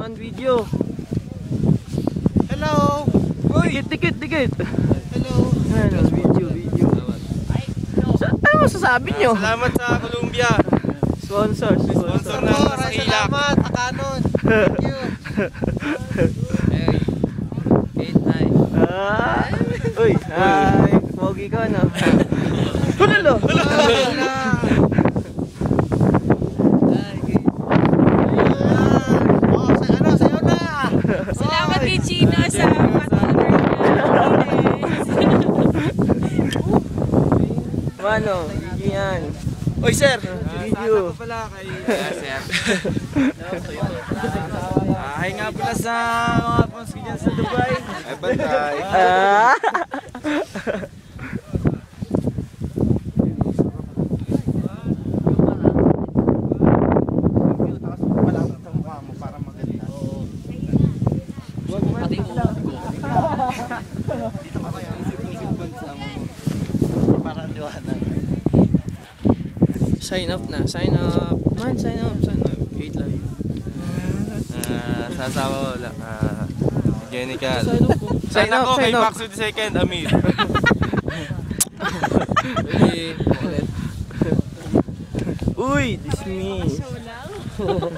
on video. Hello! Dikit. Hello! Ano, video. Ano masasabi nyo? Salamat sa Columbia. Sponsor Sponsor ng Sakilak. Salamat, Akanon. Thank you. Uy, hi. Pogi ka na. Hulalo. Sayo na. Salamat kay Chino sa pag-order Mano, video yan. Oy, sir! Video. Ako pala kay sir. Hi nga pala sa mga fans ko dyan sa Dubai. Ay, bantay. Sign up na, sign up. Man, sign up. 8 live. Sasawa wala. Jenica. Sign up. Kay Max with the second, Amir. Uy, this me. show lang.